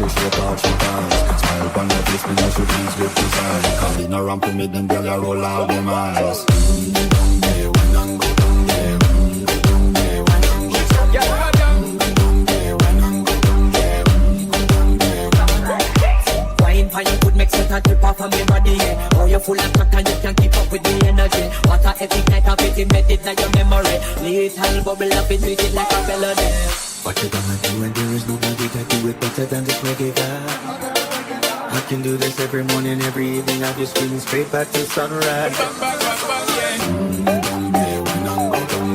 shake off she ties. Smile upon her face, me know she pleased with his eyes. Cause in a ramp with me, them girl ya roll out them eyes. A drip off of me body, yeah. Oh, you're full of crack and you can't keep up with the energy. What a epic night of it, embedded in your memory. Little bubble up and treat it like a melody. What you gonna do when there is nobody that do it better than this reggae guy? I can do this every morning, every evening. I just screaming straight back to sunrise.